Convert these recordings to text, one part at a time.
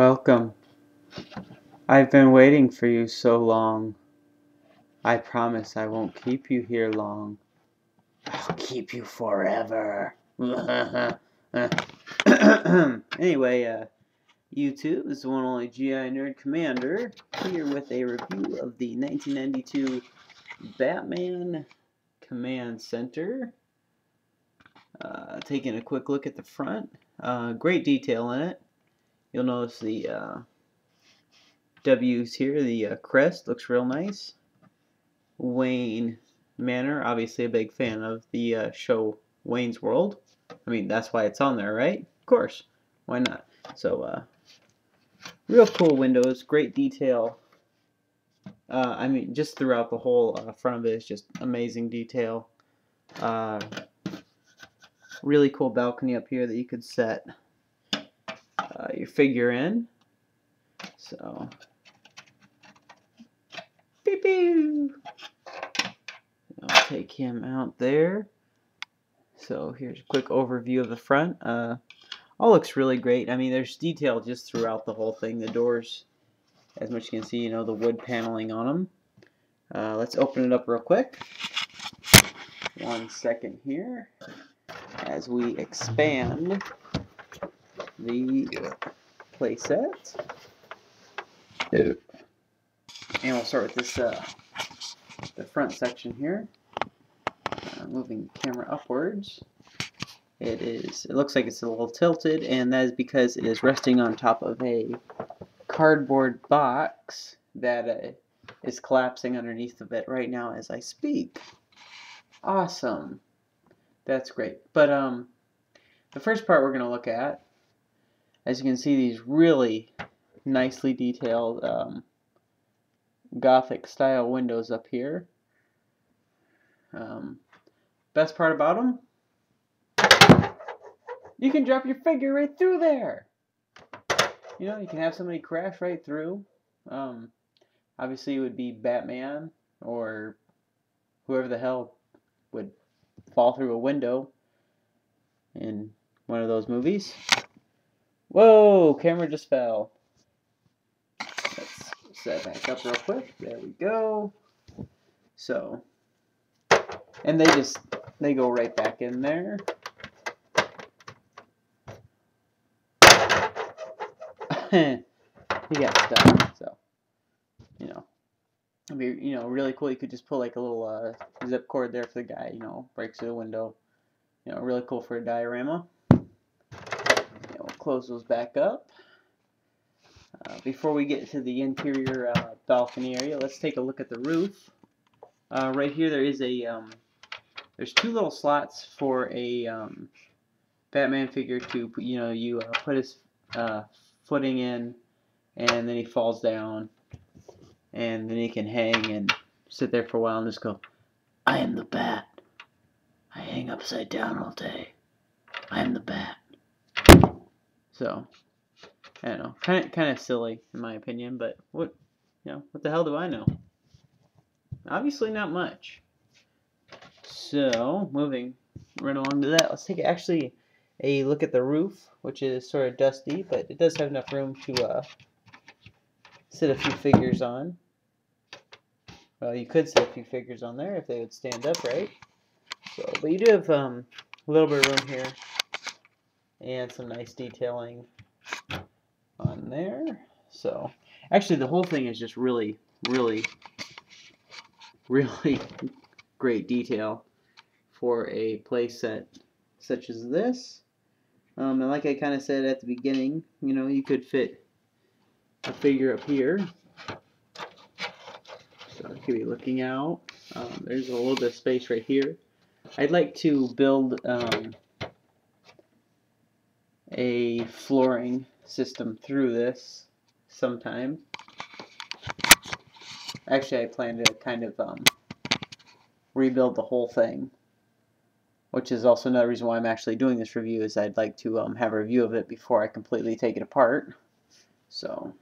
Welcome. I've been waiting for you so long. I promise I won't keep you here long. I'll keep you forever. Anyway, YouTube is the one and only GI Nerd Commander here with a review of the 1992 Batman Command Center. Taking a quick look at the front. Great detail in it. You'll notice the W's here, the crest looks real nice. Wayne Manor, obviously a big fan of the show Wayne's World. I mean, that's why it's on there, right? Of course. Why not? So, real cool windows, great detail. I mean, just throughout the whole front of it is just amazing detail. Really cool balcony up here that you could set your figure in. So, beep beep. I'll take him out there. So here's a quick overview of the front. All looks really great. I mean, there's detail just throughout the whole thing. The doors, as much as you can see, the wood paneling on them. Let's open it up real quick. 1 second here as we expand the playset. And we'll start with this the front section here. Moving the camera upwards. It looks like it's a little tilted, and that is because it is resting on top of a cardboard box that is collapsing underneath of it right now as I speak. Awesome. That's great. But the first part we're going to look at, as you can see, these really nicely detailed Gothic style windows up here. Best part about them, you can drop your figure right through there. You can have somebody crash right through. Obviously it would be Batman or whoever the hell would fall through a window in one of those movies. Whoa, camera just fell. Let's set back up real quick. There we go. So, and they go right back in there. He got stuck. So, it'd be really cool. You could just pull like a little zip cord there for the guy. Breaks through the window. Really cool for a diorama. We'll close those back up. Before we get to the interior balcony area, let's take a look at the roof. Right here, there is there's 2 little slots for a Batman figure to put his footing in, and then he falls down, and then he can hang and sit there for a while and just go, "I am the Bat. I hang upside down all day. I am the Bat." So, I don't know, kind of silly in my opinion, but what the hell do I know? Obviously not much. So, moving right along to that, let's take actually a look at the roof, which is sort of dusty, but it does have enough room to sit a few figures on. Well, you could sit a few figures on there if they would stand up, right? So, but you do have a little bit of room here, and some nice detailing on there. So, actually, the whole thing is just really, really, really great detail for a play set such as this. And like I kind of said at the beginning, you could fit a figure up here. So you could be looking out. There's a little bit of space right here. I'd like to build a flooring system through this sometime. Actually, I plan to kind of rebuild the whole thing, which is also another reason why I'm actually doing this review, is I'd like to have a review of it before I completely take it apart. So,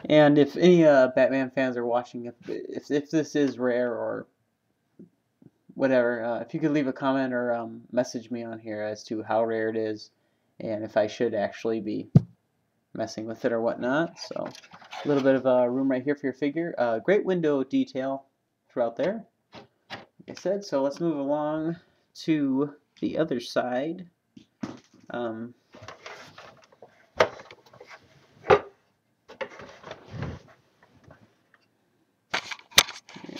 and if any Batman fans are watching, if this is rare or whatever, if you could leave a comment or message me on here as to how rare it is, and if I should actually be messing with it or whatnot. So a little bit of a room right here for your figure. Great window detail throughout there, like I said. So let's move along to the other side.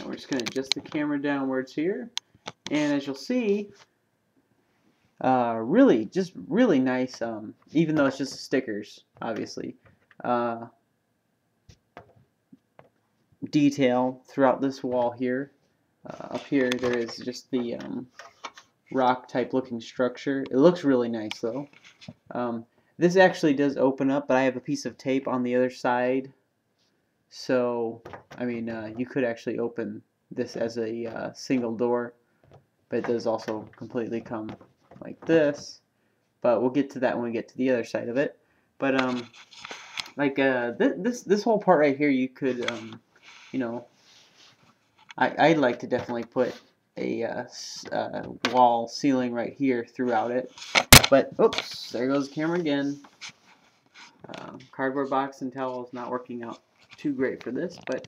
We're just going to adjust the camera downwards here, and as you'll see, really nice, even though it's just stickers, obviously, detail throughout this wall here. Up here there is just the rock type looking structure. It looks really nice though. This actually does open up, but I have a piece of tape on the other side, so I mean you could actually open this as a single door, but it does also completely come like this. But we'll get to that when we get to the other side of it. But like this whole part right here, you could you know, I'd like to definitely put a wall ceiling right here throughout it. But oops, there goes the camera again. Cardboard box and towel is not working out too great for this, but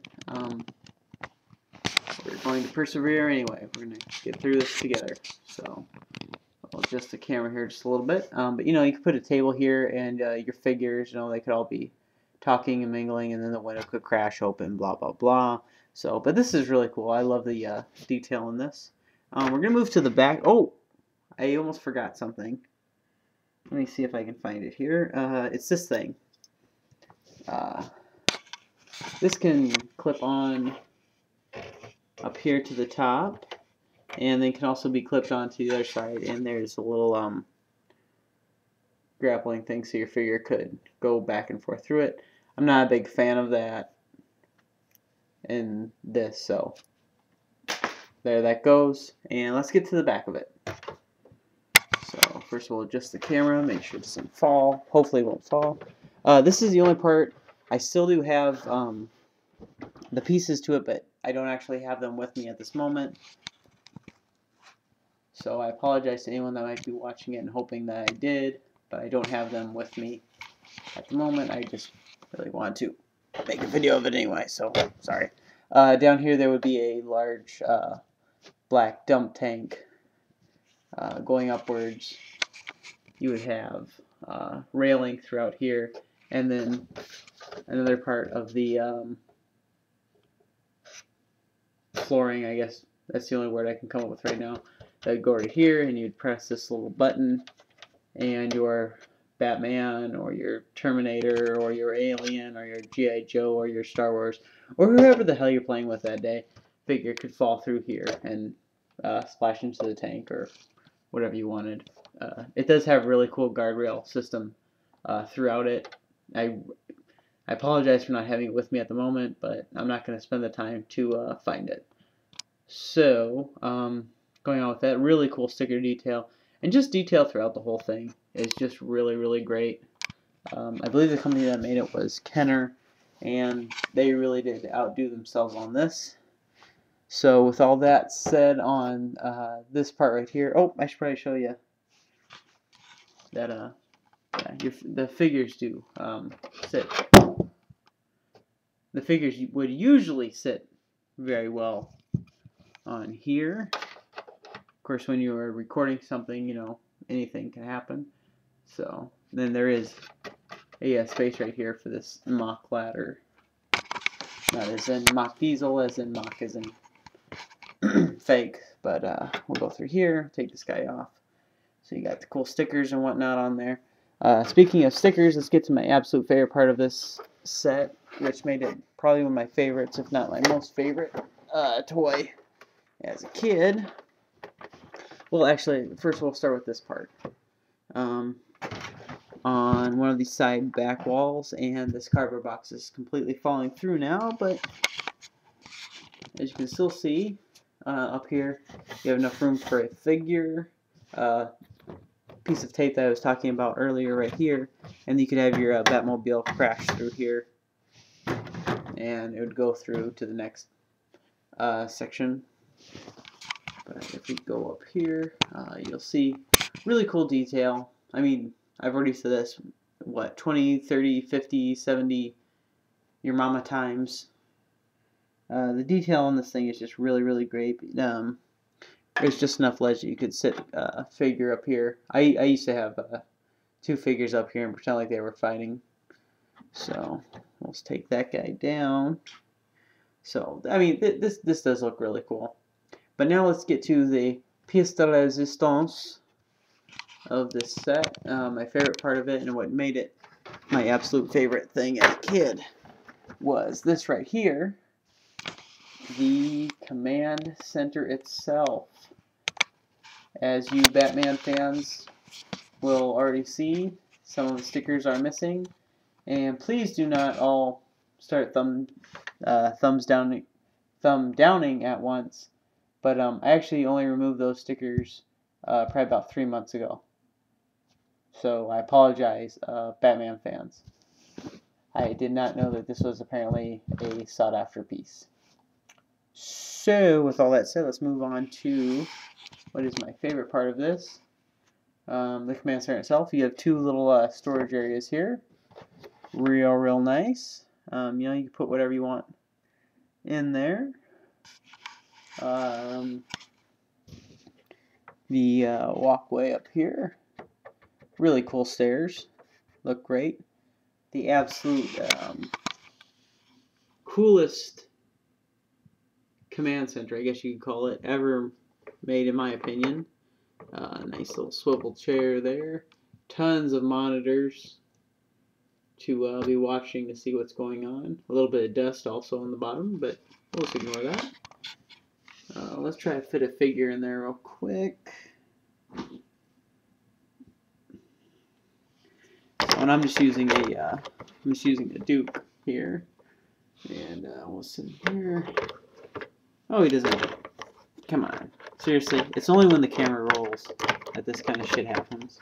we're going to persevere anyway. We're going to get through this together. So I'll adjust the camera here just a little bit. But you know, you could put a table here, and your figures, you know, they could all be talking and mingling, and then the window could crash open, blah blah blah. So, but this is really cool. I love the detail in this. We're gonna move to the back. Oh, I almost forgot something. Let me see if I can find it here. It's this thing. This can clip on up here to the top, and then can also be clipped onto the other side. And there's a little grappling thing, so your figure could go back and forth through it. I'm not a big fan of that in this, so there that goes. And let's get to the back of it. So first we'll adjust the camera, make sure it doesn't fall. Hopefully it won't fall. This is the only part. I still do have the pieces to it, but I don't actually have them with me at this moment. So I apologize to anyone that might be watching it and hoping that I did, but I don't have them with me at the moment. I just really want to make a video of it anyway, so sorry. Down here there would be a large black dump tank going upwards. You would have railing throughout here, and then another part of the flooring, I guess that's the only word I can come up with right now. That would go right here, and you'd press this little button, and your Batman or your Terminator or your Alien or your G.I. Joe or your Star Wars or whoever the hell you're playing with that day figure could fall through here and splash into the tank or whatever you wanted. It does have a really cool guardrail system throughout it. I apologize for not having it with me at the moment, but I'm not going to spend the time to find it. So, going on with that, really cool sticker detail. And just detail throughout the whole thing is just really, really great. I believe the company that made it was Kenner, and they really did outdo themselves on this. So with all that said on this part right here, oh, I should probably show you that yeah, the figures do sit. The figures would usually sit very well on here. Of course, when you are recording something, you know, anything can happen. So then there is a space right here for this mock ladder. Not as in mock diesel, as in mock as in fake. But we'll go through here, take this guy off. So you got the cool stickers and whatnot on there. Speaking of stickers, let's get to my absolute favorite part of this set, which made it probably one of my favorites, if not my most favorite toy as a kid. Well, actually, first we'll start with this part. On one of these side back walls, and this cardboard box is completely falling through now, but as you can still see, up here you have enough room for a figure, piece of tape that I was talking about earlier right here, and you could have your Batmobile crash through here, and it would go through to the next section. But if we go up here, you'll see really cool detail. I mean, I've already said this what, 20, 30, 50, 70 your mama times. The detail on this thing is just really, really great. There's just enough ledge that you could sit a figure up here. I used to have 2 figures up here and pretend like they were fighting. So let's take that guy down. So I mean, this does look really cool. But now let's get to the pièce de résistance of this set. My favorite part of it, and what made it my absolute favorite thing as a kid, was this right here, the command center itself. As you Batman fans will already see, some of the stickers are missing, and please do not all start thumb downing at once. But I actually only removed those stickers probably about 3 months ago. So I apologize, Batman fans. I did not know that this was apparently a sought-after piece. So with all that said, let's move on to what is my favorite part of this. The command center itself. You have 2 little storage areas here. Real nice. You know, you can put whatever you want in there. The walkway up here. Really cool stairs. Look great. The absolute coolest command center, I guess you could call it, ever made, in my opinion. Nice little swivel chair there. Tons of monitors to be watching to see what's going on. A little bit of dust also on the bottom, but we'll just ignore that. Let's try to fit a figure in there real quick. And I'm just using a Duke here, and we'll sit here. Oh, he doesn't. Come on, seriously. It's only when the camera rolls that this kind of shit happens.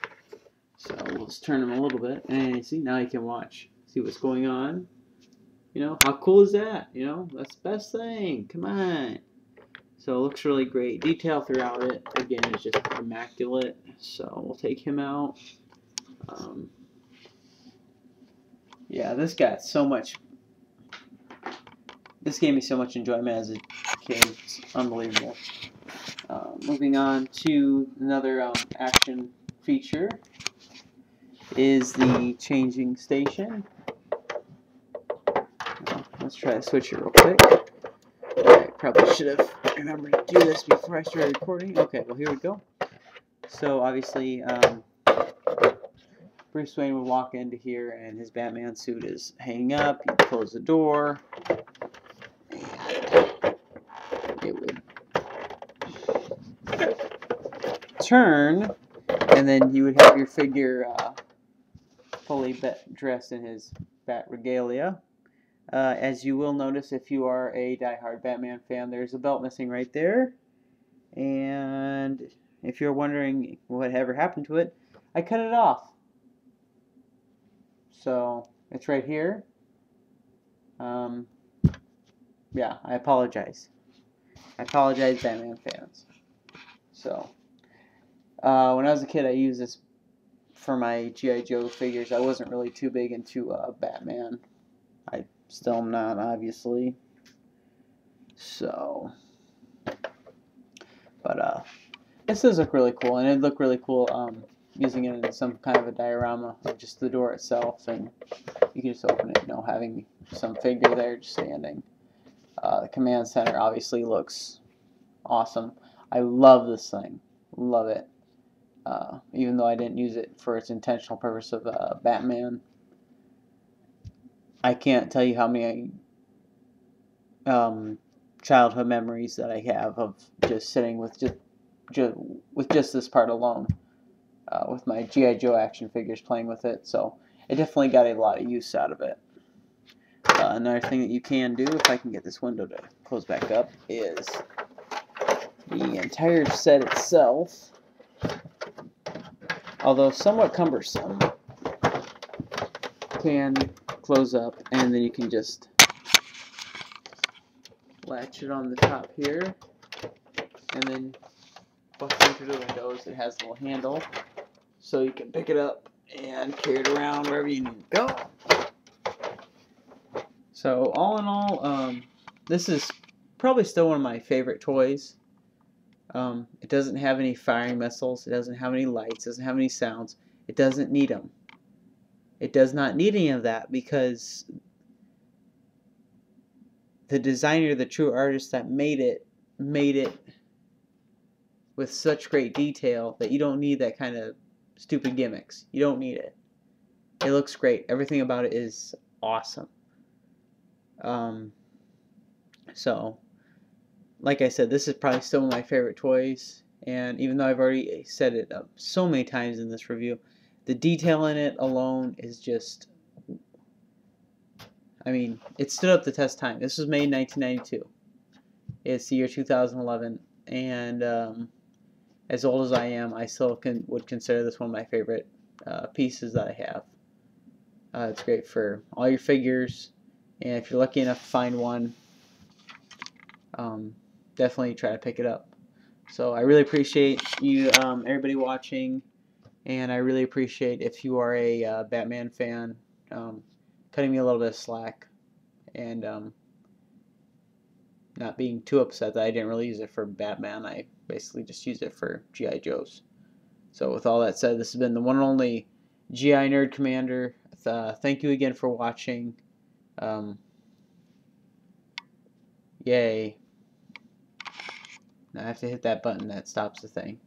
So we'll just turn him a little bit, and see, now you can watch, see what's going on. You know, how cool is that? You know, that's the best thing. Come on. So it looks really great. Detail throughout it, again, is just immaculate. So we'll take him out. Yeah, this got so much. This gave me so much enjoyment as a kid. It's unbelievable. Moving on to another action feature is the changing station. Let's try to switch it real quick. I probably should have remembered to do this before I started recording. Okay, well, here we go. So obviously, Bruce Wayne would walk into here and his Batman suit is hanging up. He'd close the door, and it would turn, and then you would have your figure fully dressed in his bat regalia. As you will notice if you are a diehard Batman fan, there's a belt missing right there. And if you're wondering whatever happened to it, I cut it off. So it's right here. Yeah, I apologize. I apologize, Batman fans. So when I was a kid, I used this for my G.I. Joe figures. I wasn't really too big into Batman. I still am not, obviously. So, but this does look really cool, and it'd look really cool using it in some kind of a diorama of just the door itself, and you can just open it, you know, having some figure there just standing. The command center obviously looks awesome. I love this thing. Love it. Even though I didn't use it for its intentional purpose of Batman. I can't tell you how many childhood memories that I have of just sitting with just this part alone, with my G.I. Joe action figures, playing with it. So it definitely got a lot of use out of it. Another thing that you can do, if I can get this window to close back up, is the entire set itself, although somewhat cumbersome, can close up, and then you can just latch it on the top here, and then bust into the windows. It has a little handle, so you can pick it up and carry it around wherever you need to go. So all in all, this is probably still one of my favorite toys. It doesn't have any firing missiles. It doesn't have any lights. It doesn't have any sounds. It doesn't need them. It does not need any of that because the designer, the true artist that made it with such great detail that you don't need that kind of stupid gimmicks. You don't need it. It looks great. Everything about it is awesome. So, like I said, this is probably still one of my favorite toys. And even though I've already said it so many times in this review, the detail in it alone is just, I mean, it stood up the test of time. This was made in 1992. It's the year 2011, and as old as I am, I still would consider this one of my favorite pieces that I have. It's great for all your figures, and if you're lucky enough to find one, definitely try to pick it up. So I really appreciate you, everybody watching, and I really appreciate if you are a Batman fan, cutting me a little bit of slack, and not being too upset that I didn't really use it for Batman. I basically just used it for G.I. Joes. So with all that said, this has been the one and only G.I. Nerd Commander. Thank you again for watching. Yay. Now I have to hit that button that stops the thing.